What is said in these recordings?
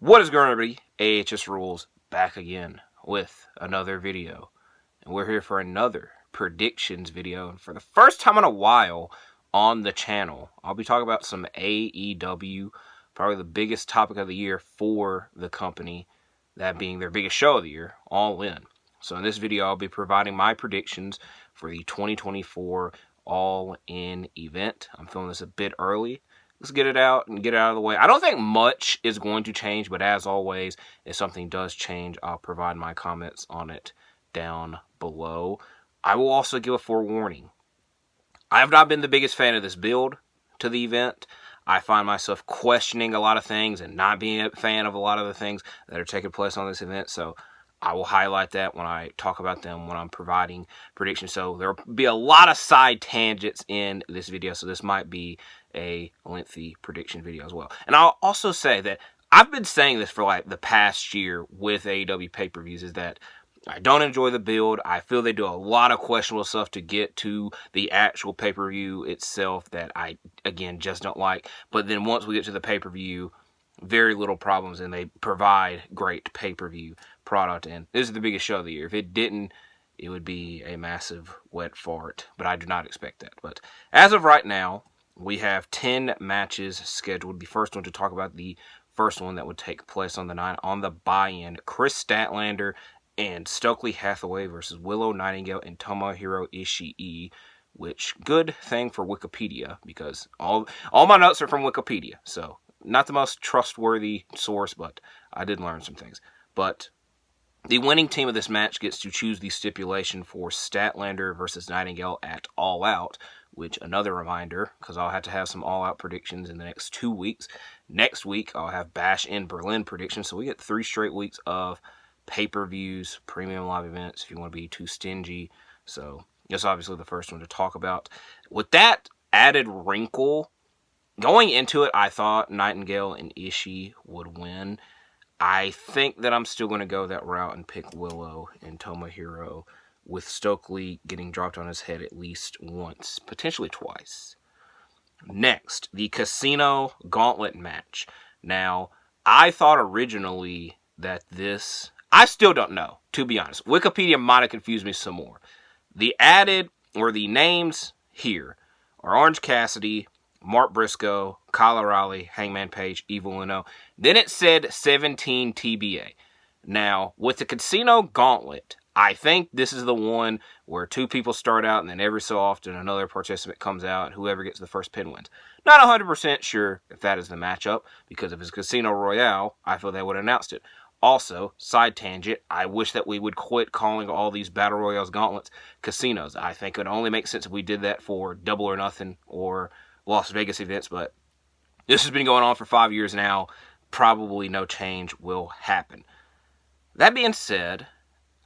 What is going on, everybody? AHS Rules back again with another video. And we're here for another predictions video. And for the first time in a while on the channel, I'll be talking about some AEW, probably the biggest topic of the year for the company, that being their biggest show of the year, All In. So in this video, I'll be providing my predictions for the 2024 All In event. I'm filming this a bit early. Let's get it out and get it out of the way. I don't think much is going to change, but as always, if something does change, I'll provide my comments on it down below. I will also give a forewarning. I have not been the biggest fan of this build to the event. I find myself questioning a lot of things and not being a fan of a lot of the things that are taking place on this event, so I will highlight that when I talk about them when I'm providing predictions. So there will be a lot of side tangents in this video, so this might be a lengthy prediction video as well. And I'll also say that I've been saying this for like the past year with AEW pay-per-views, is that I don't enjoy the build. I feel they do a lot of questionable stuff to get to the actual pay-per-view itself that I, again, just don't like. But then once we get to the pay-per-view, very little problems, and they provide great pay-per-view product. And this is the biggest show of the year. If it didn't, it would be a massive wet fart, but I do not expect that. But as of right now, we have 10 matches scheduled. The first one to talk about, the first one that would take place on the night on the buy-in, Chris Statlander and Stokely Hathaway versus Willow Nightingale and Tomohiro Ishii, which, good thing for Wikipedia, because all my notes are from Wikipedia, so not the most trustworthy source, but I did learn some things. But the winning team of this match gets to choose the stipulation for Statlander versus Nightingale at All Out, which, another reminder, because I'll have to have some All Out predictions in the next 2 weeks. Next week, I'll have Bash in Berlin predictions, so we get 3 straight weeks of pay-per-views, premium live events, if you want to be too stingy. So that's obviously the first one to talk about. With that added wrinkle, going into it, I thought Nightingale and Ishii would win. I think that I'm still going to go that route and pick Willow and Tomohiro, with Stokely getting dropped on his head at least once, potentially twice. Next, the Casino Gauntlet match. Now, I thought originally that this... I still don't know, to be honest. Wikipedia might have confused me some more. The names here are Orange Cassidy, Mark Briscoe, Kyle O'Reilly, Hangman Page, Evil Uno. Then it said 17 TBA. Now, with the Casino Gauntlet, I think this is the one where 2 people start out and then every so often another participant comes out and whoever gets the first pin wins. Not 100% sure if that is the matchup, because if it's Casino Royale, I feel they would have announced it. Also, side tangent, I wish that we would quit calling all these Battle Royales gauntlets casinos. I think it would only make sense if we did that for Double or Nothing or Las Vegas events, but this has been going on for 5 years now. Probably no change will happen. That being said,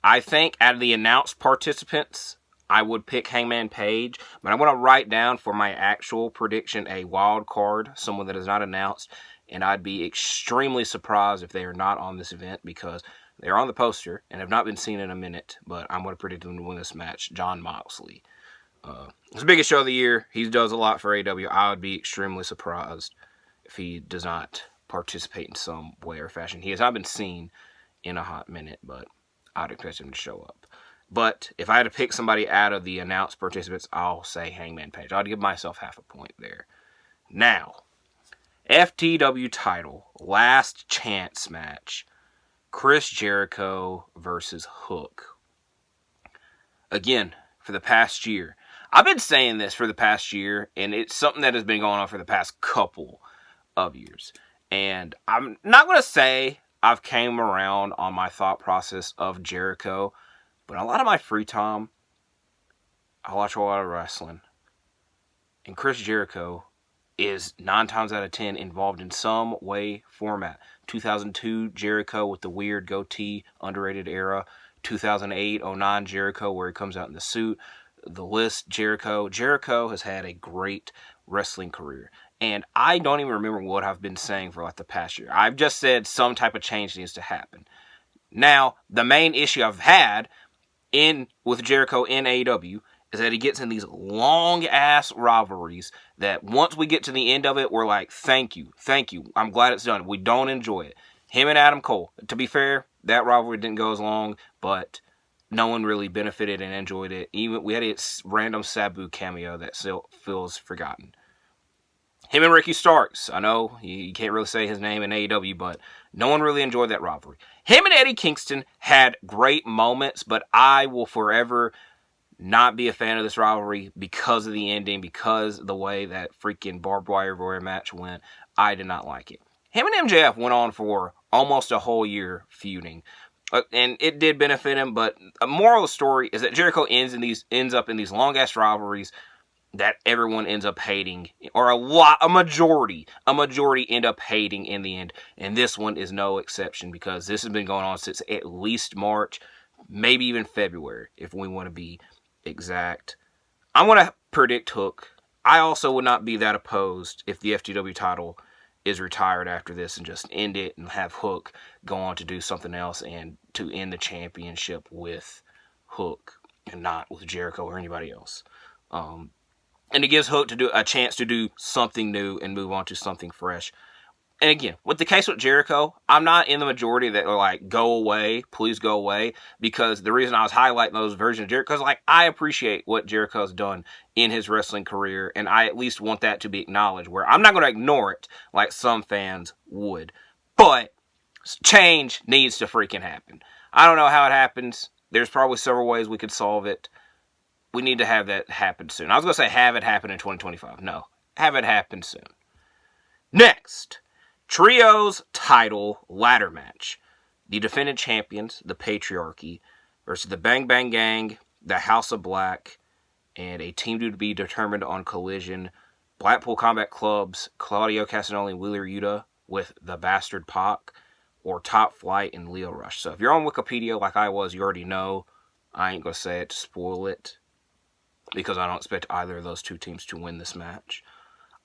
I think out of the announced participants, I would pick Hangman Page, but I want to write down for my actual prediction a wild card, someone that is not announced, and I'd be extremely surprised if they are not on this event, because they're on the poster and have not been seen in a minute, but I'm going to predict them to win this match, Jon Moxley. It's the biggest show of the year. He does a lot for AEW. I would be extremely surprised if he does not participate in some way or fashion. He has not been seen in a hot minute, but I'd expect him to show up. But if I had to pick somebody out of the announced participants, I'll say Hangman Page. I'd give myself half a point there. Now, FTW title, last chance match, Chris Jericho versus Hook. Again, for the past year. I've been saying this for the past year, and it's something that has been going on for the past couple of years. And I'm not going to say I've came around on my thought process of Jericho, but a lot of my free time, I watch a lot of wrestling. And Chris Jericho is 9 times out of 10 involved in some way, format. 2002 Jericho with the weird goatee, underrated era. 2008-09 Jericho where he comes out in the suit. The list, Jericho. Jericho has had a great wrestling career. And I don't even remember what I've been saying for like the past year. I've just said some type of change needs to happen. Now, the main issue I've had with Jericho in AEW is that he gets in these long-ass rivalries that once we get to the end of it, we're like, thank you. I'm glad it's done. We don't enjoy it. Him and Adam Cole. To be fair, that rivalry didn't go as long, but no one really benefited and enjoyed it. Even we had a random Sabu cameo that still feels forgotten. Him and Ricky Starks. I know you can't really say his name in AEW, but no one really enjoyed that rivalry. Him and Eddie Kingston had great moments, but I will forever not be a fan of this rivalry because of the ending, because of the way that freaking barbed wire warrior match went. I did not like it. Him and MJF went on for almost a whole year feuding. And it did benefit him, but a moral of the story is that Jericho ends up in these long-ass rivalries that everyone ends up hating, or a majority end up hating in the end. And this one is no exception, because this has been going on since at least March, maybe even February, if we want to be exact. I'm going to predict Hook. I also would not be that opposed if the FTW title is retired after this and just end it and have Hook go on to do something else and to end the championship with Hook and not with Jericho or anybody else. And it gives Hook a chance to do something new and move on to something fresh. And again, with the case with Jericho, I'm not in the majority that are like, go away, please go away. Because the reason I was highlighting those versions of Jericho is like, I appreciate what Jericho's done in his wrestling career. And I at least want that to be acknowledged, where I'm not going to ignore it like some fans would. But change needs to freaking happen. I don't know how it happens. There's probably several ways we could solve it. We need to have that happen soon. I was going to say have it happen in 2025. No, have it happen soon. Next, Trios title ladder match. The defending champions, the Patriarchy, versus the Bang Bang Gang, the House of Black, and a team to be determined on Collision. Blackpool Combat Club's Claudio Castagnoli and Wheeler Yuta with the Bastard Pac, or Top Flight and Leo Rush. So if you're on Wikipedia like I was, you already know. I ain't going to say it to spoil it, because I don't expect either of those two teams to win this match.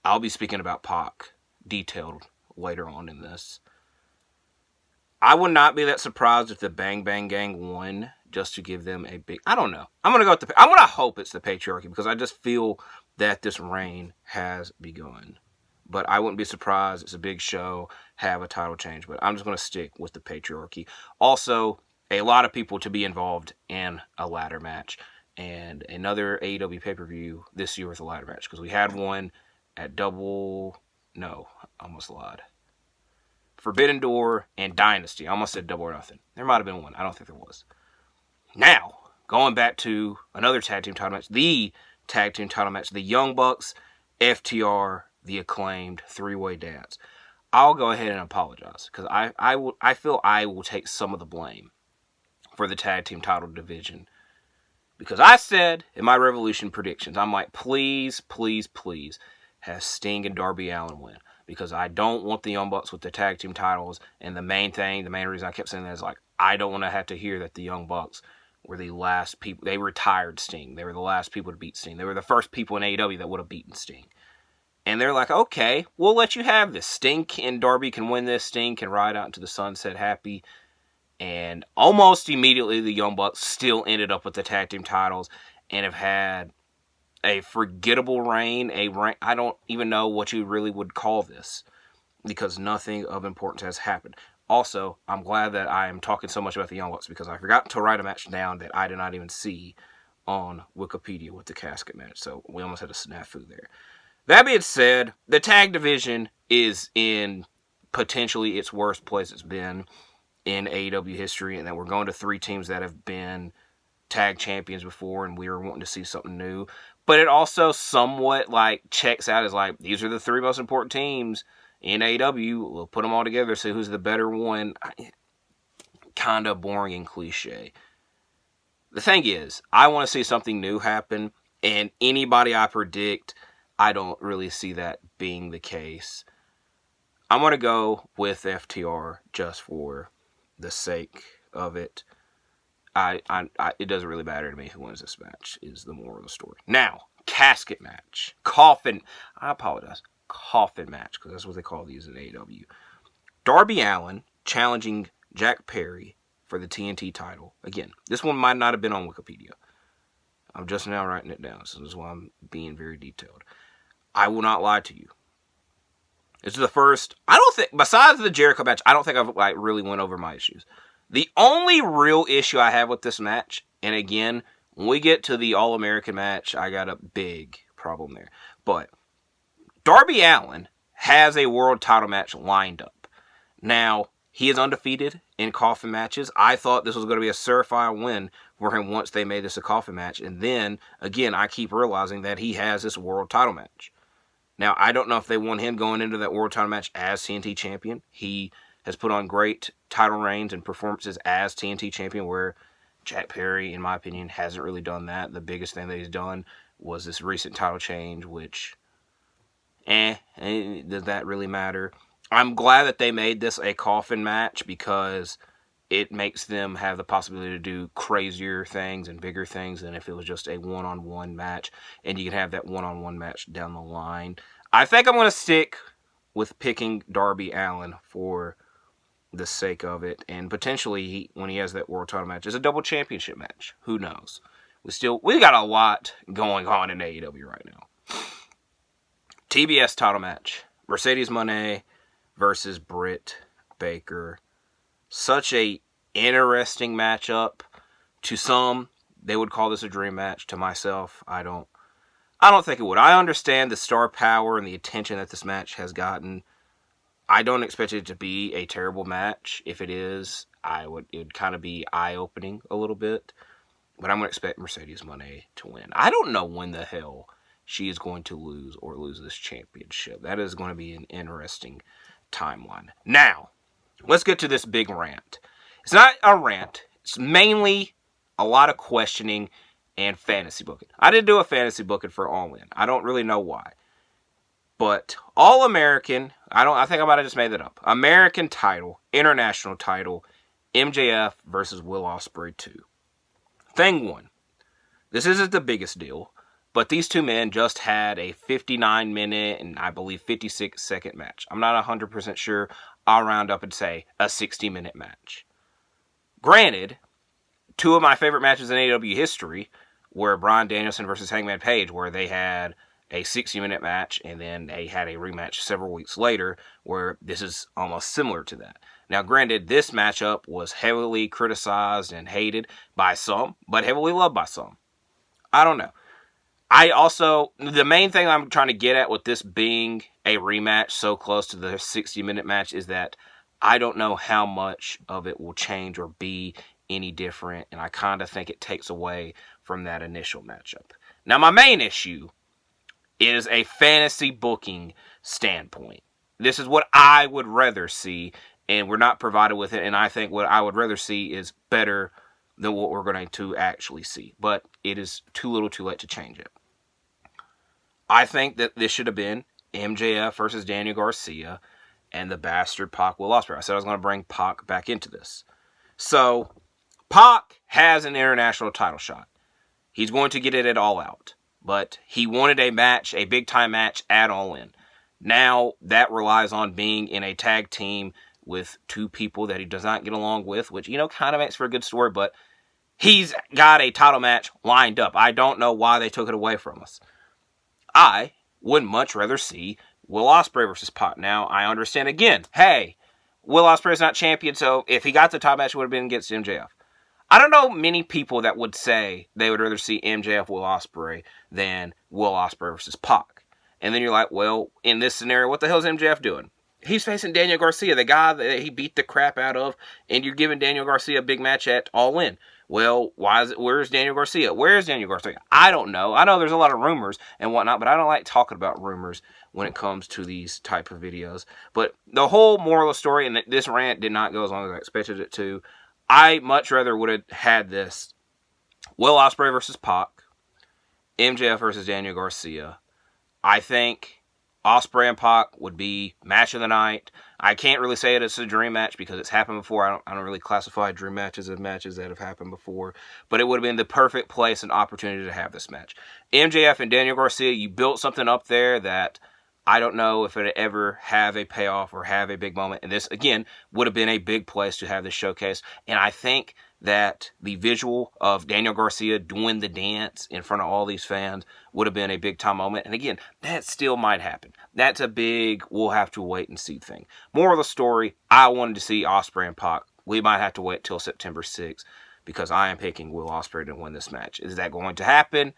I'll be speaking about Pac detailed later on in this. I would not be that surprised if the Bang Bang Gang won, just to give them a big... I don't know. I'm going to hope it's the Patriarchy, because I just feel that this reign has begun. But I wouldn't be surprised. It's a big show, have a title change. But I'm just going to stick with the Patriarchy. Also, a lot of people to be involved in a ladder match. And another AEW pay-per-view this year with a ladder match. Because we had one at almost lied. Forbidden Door and Dynasty. I almost said Double or Nothing. There might have been one. I don't think there was. Now, going back to another tag team title match. The tag team title match. The Young Bucks, FTR, the Acclaimed, three-way dance. I'll go ahead and apologize. Because I feel I will take some of the blame for the tag team title division. Because I said in my Revolution predictions, I'm like, please, please, please, have Sting and Darby Allin win. Because I don't want the Young Bucks with the tag team titles. And the main reason I kept saying that is like, I don't want to have to hear that the Young Bucks were the last people. They retired Sting. They were the last people to beat Sting. They were the first people in AEW that would have beaten Sting. And they're like, okay, we'll let you have this. Sting and Darby can win this. Sting can ride out into the sunset happy. And almost immediately, the Young Bucks still ended up with the tag team titles and have had a forgettable reign. I don't even know what you really would call this, because nothing of importance has happened. Also, I'm glad that I am talking so much about the Young Bucks, because I forgot to write a match down that I did not even see on Wikipedia with the casket match. So we almost had a snafu there. That being said, the tag division is in potentially its worst place it's been in AEW history, and that we're going to three teams that have been tag champions before, and we were wanting to see something new. But it also somewhat like checks out as like, these are the three most important teams in AEW. We'll put them all together, see who's the better one. Kind of boring and cliche. The thing is, I want to see something new happen, and anybody I predict, I don't really see that being the case. I'm going to go with FTR just for the sake of it. It doesn't really matter to me who wins this match, is the moral of the story. Now, casket match. Coffin match, because that's what they call these in AEW. Darby Allin challenging Jack Perry for the TNT title. Again, this one might not have been on Wikipedia. I'm just now writing it down, so this is why I'm being very detailed. I will not lie to you. It's the first, I don't think, besides the Jericho match, I don't think I've like really went over my issues. The only real issue I have with this match, and again, when we get to the All-American match, I got a big problem there. But Darby Allin has a world title match lined up. Now, he is undefeated in coffin matches. I thought this was going to be a certified win for him once they made this a coffin match. And then, again, I keep realizing that he has this world title match. Now, I don't know if they want him going into that world title match as TNT champion. He has put on great title reigns and performances as TNT champion, where Jack Perry, in my opinion, hasn't really done that. The biggest thing that he's done was this recent title change, which, does that really matter? I'm glad that they made this a coffin match because it makes them have the possibility to do crazier things and bigger things than if it was just a one-on-one match, and you can have that one-on-one match down the line. I think I'm going to stick with picking Darby Allin for the sake of it, and potentially when he has that world title match, it's a double championship match. Who knows? We got a lot going on in AEW right now. TBS title match: Mercedes Moné versus Britt Baker. Such a interesting matchup. To some, they would call this a dream match. To myself, I don't think it would. I understand the star power and the attention that this match has gotten. I don't expect it to be a terrible match. If it is, it would kind of be eye-opening a little bit. But I'm going to expect Mercedes Moné to win. I don't know when the hell she is going to lose this championship. That is going to be an interesting timeline. Now, let's get to this big rant. It's not a rant. It's mainly a lot of questioning and fantasy booking. I did do a fantasy booking for All In. I don't really know why. But All-American, I think I might have just made that up. American title, international title, MJF versus Will Ospreay 2. Thing one. This isn't the biggest deal, but these two men just had a 59-minute and I believe 56-second match. I'm not 100% sure. I'll round up and say a 60-minute match. Granted, two of my favorite matches in AEW history were Bryan Danielson versus Hangman Page, where they had a 60-minute match, and then they had a rematch several weeks later, where this is almost similar to that. Now, granted, this matchup was heavily criticized and hated by some, but heavily loved by some. I don't know. The main thing I'm trying to get at with this being a rematch so close to the 60-minute match is that I don't know how much of it will change or be any different, and I kind of think it takes away from that initial matchup. Now, my main issue is a fantasy booking standpoint. This is what I would rather see, and we're not provided with it, and I think what I would rather see is better than what we're going to actually see. But it is too little too late to change it. I think that this should have been MJF versus Daniel Garcia and the bastard Pac Will Ospreay. I said I was going to bring Pac back into this. So, Pac has an international title shot. He's going to get it at All Out. But he wanted a match, a big-time match at All In. Now, that relies on being in a tag team with two people that he does not get along with, which, kind of makes for a good story, but he's got a title match lined up. I don't know why they took it away from us. I would much rather see Will Ospreay versus Pac. Now, I understand again, hey, Will Ospreay's not champion, so if he got the title match, it would have been against MJF. I don't know many people that would say they would rather see MJF Will Ospreay than Will Ospreay versus Pac. And then you're like, well, in this scenario, what the hell is MJF doing? He's facing Daniel Garcia, the guy that he beat the crap out of, and you're giving Daniel Garcia a big match at All In. Well, where's Daniel Garcia? Where's Daniel Garcia? I don't know. I know there's a lot of rumors and whatnot, but I don't like talking about rumors when it comes to these type of videos. But the whole moral of the story, and this rant did not go as long as I expected it to, I much rather would have had this Will Ospreay versus Pac, MJF versus Daniel Garcia. I think Ospreay and Pac would be match of the night. I can't really say it's a dream match because it's happened before. I don't really classify dream matches as matches that have happened before. But it would have been the perfect place and opportunity to have this match. MJF and Daniel Garcia, you built something up there that I don't know if it would ever have a payoff or have a big moment. And this, again, would have been a big place to have this showcase. And I think that the visual of Daniel Garcia doing the dance in front of all these fans would have been a big time moment. And again, that still might happen. That's a big, we'll have to wait and see thing. More of the story, I wanted to see Ospreay and Pac. We might have to wait till September 6th because I am picking Will Ospreay to win this match. Is that going to happen?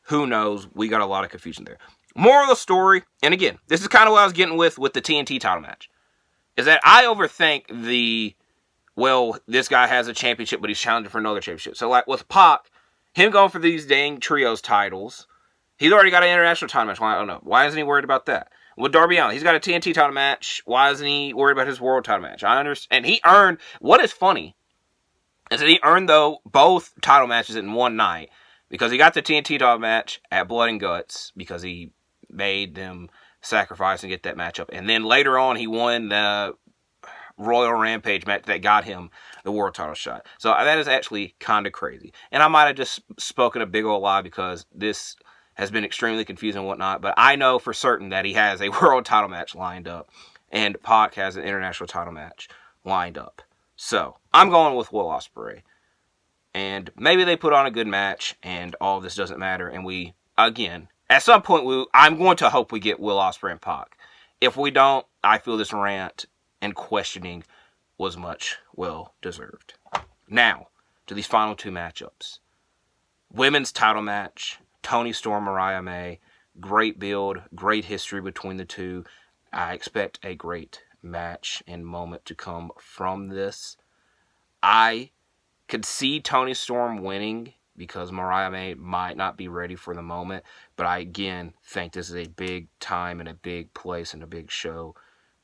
Who knows? We got a lot of confusion there. More of the story, and again, this is kind of what I was getting with the TNT title match, is that I overthink this guy has a championship, but he's challenging for another championship. So, like, with Pac, him going for these dang trios titles, he's already got an international title match. Well, I don't know. Why isn't he worried about that? With Darby Allin, he's got a TNT title match. Why isn't he worried about his world title match? I understand. And he earned, what is funny, is that he earned, though, both title matches in one night, because he got the TNT title match at Blood and Guts, because he made them sacrifice and get that matchup. And then later on, he won the Royal Rampage match that got him the world title shot. So that is actually kind of crazy. And I might have just spoken a big old lie because this has been extremely confusing and whatnot. But I know for certain that he has a world title match lined up. And Pac has an international title match lined up. So I'm going with Will Ospreay. And maybe they put on a good match and all this doesn't matter. And we, again, at some point, I'm going to hope we get Will Ospreay and Pac. If we don't, I feel this rant and questioning was much well deserved. Now, to these final two matchups. Women's title match, Toni Storm, Mariah May. Great build, great history between the two. I expect a great match and moment to come from this. I could see Toni Storm winning because Mariah May might not be ready for the moment. But I, again, think this is a big time and a big place and a big show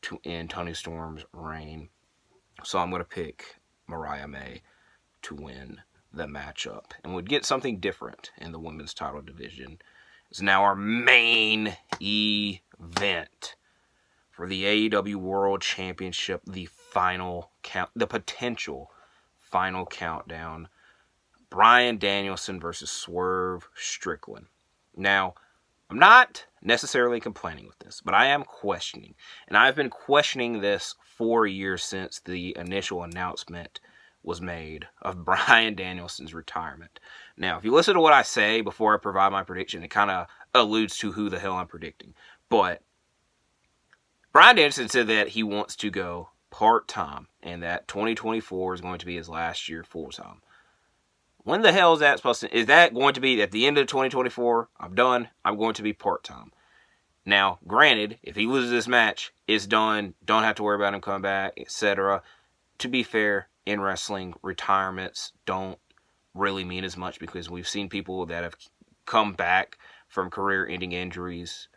to end Toni Storm's reign. So I'm going to pick Mariah May to win the matchup. And we'd get something different in the women's title division. It's now our main event for the AEW World Championship, the final count, the potential final countdown. Bryan Danielson versus Swerve Strickland. Now, I'm not necessarily complaining with this, but I am questioning. And I've been questioning this for years since the initial announcement was made of Bryan Danielson's retirement. Now, if you listen to what I say before I provide my prediction, it kind of alludes to who the hell I'm predicting. But Bryan Danielson said that he wants to go part-time and that 2024 is going to be his last year full-time. When the hell is that supposed to... Is that going to be at the end of 2024? I'm done. I'm going to be part-time. Now, granted, if he loses this match, it's done. Don't have to worry about him coming back, etc. To be fair, in wrestling, retirements don't really mean as much because we've seen people that have come back from career-ending injuries.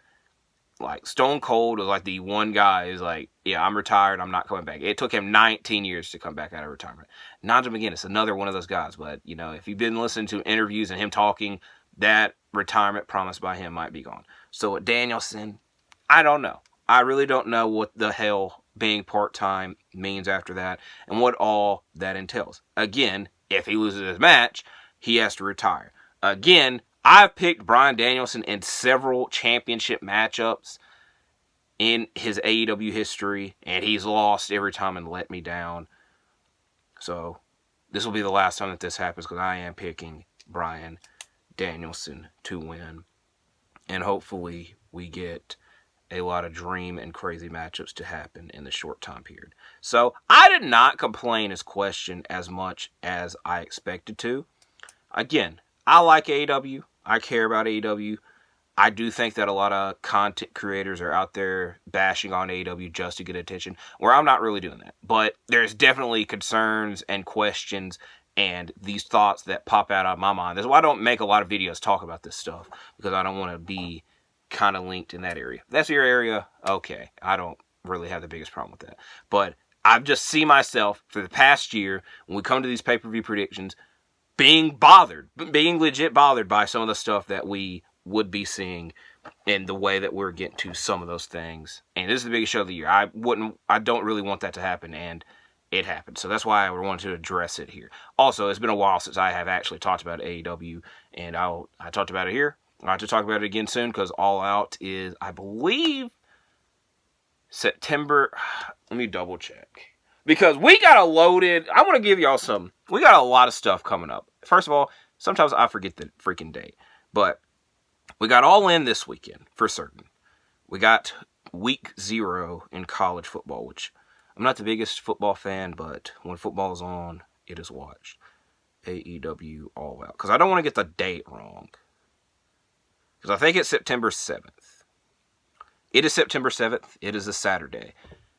Like, Stone Cold was like the one guy who's like, yeah, I'm retired, I'm not coming back. It took him 19 years to come back out of retirement. Nigel McGuinness, another one of those guys. But, you know, if you've been listening to interviews and him talking, that retirement promised by him might be gone. So with Danielson, I don't know. I really don't know what the hell being part-time means after that and what all that entails. Again, if he loses his match, he has to retire. Again, I've picked Bryan Danielson in several championship matchups in his AEW history, and he's lost every time and let me down. So, this will be the last time that this happens because I am picking Bryan Danielson to win. And hopefully, we get a lot of dream and crazy matchups to happen in the short time period. So, I did not complain as questioned as much as I expected to. Again, I like AEW. I care about AEW. I do think that a lot of content creators are out there bashing on AEW just to get attention, where I'm not really doing that. But there's definitely concerns and questions and these thoughts that pop out of my mind. That's why I don't make a lot of videos talk about this stuff, because I don't want to be kind of linked in that area. If that's your area, okay. I don't really have the biggest problem with that. But I just see myself for the past year, when we come to these pay-per-view predictions, being legit bothered by some of the stuff that we would be seeing in the way that we're getting to some of those things. And this is the biggest show of the year. I don't really want that to happen, and it happened. So that's why I wanted to address it here. Also, it's been a while since I have actually talked about AEW, and I talked about it here. I'll have to talk about it again soon, because All Out is, I believe, September, let me double check. Because we got a loaded, I want to give y'all we got a lot of stuff coming up. First of all, sometimes I forget the freaking date. But we got All In this weekend, for certain. We got week 0 in college football, which I'm not the biggest football fan, but when football is on, it is watched. AEW All Out. Because I don't want to get the date wrong. Because I think it's September 7th. It is September 7th. It is a Saturday.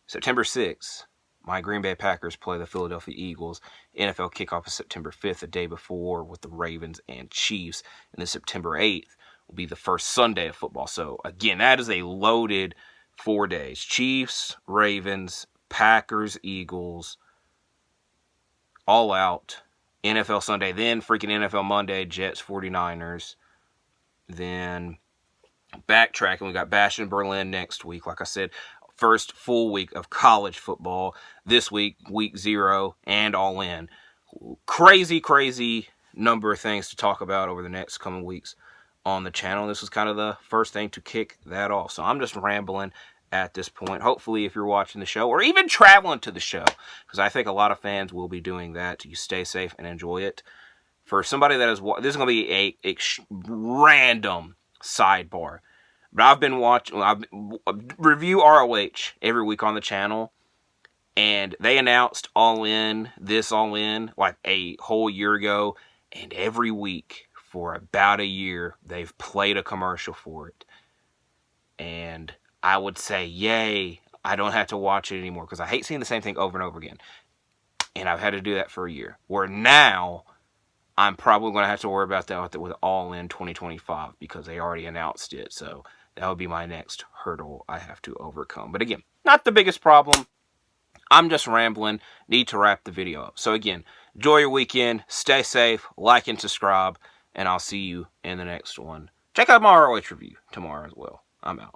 September 6th, my Green Bay Packers play the Philadelphia Eagles. NFL kickoff is September 5th, the day before, with the Ravens and Chiefs. And then September 8th will be the first Sunday of football. So, again, that is a loaded 4 days. Chiefs, Ravens, Packers, Eagles, All Out, NFL Sunday, then freaking NFL Monday, Jets, 49ers. Then backtracking, we got Bash in Berlin next week. Like I said, first full week of college football. This week, week 0, and All In. Crazy, crazy number of things to talk about over the next coming weeks on the channel. This was kind of the first thing to kick that off. So I'm just rambling at this point. Hopefully, if you're watching the show or even traveling to the show, because I think a lot of fans will be doing that, you stay safe and enjoy it. For somebody that is, this is going to be a random sidebar. But I've been watching, review ROH every week on the channel, and they announced All In, this All In, like a whole year ago, and every week for about a year, they've played a commercial for it. And I would say, yay, I don't have to watch it anymore, because I hate seeing the same thing over and over again. And I've had to do that for a year. Where now, I'm probably going to have to worry about that with All In 2025, because they already announced it. So that would be my next hurdle I have to overcome. But again, not the biggest problem. I'm just rambling. Need to wrap the video up. So again, enjoy your weekend. Stay safe. Like and subscribe. And I'll see you in the next one. Check out my ROH review tomorrow as well. I'm out.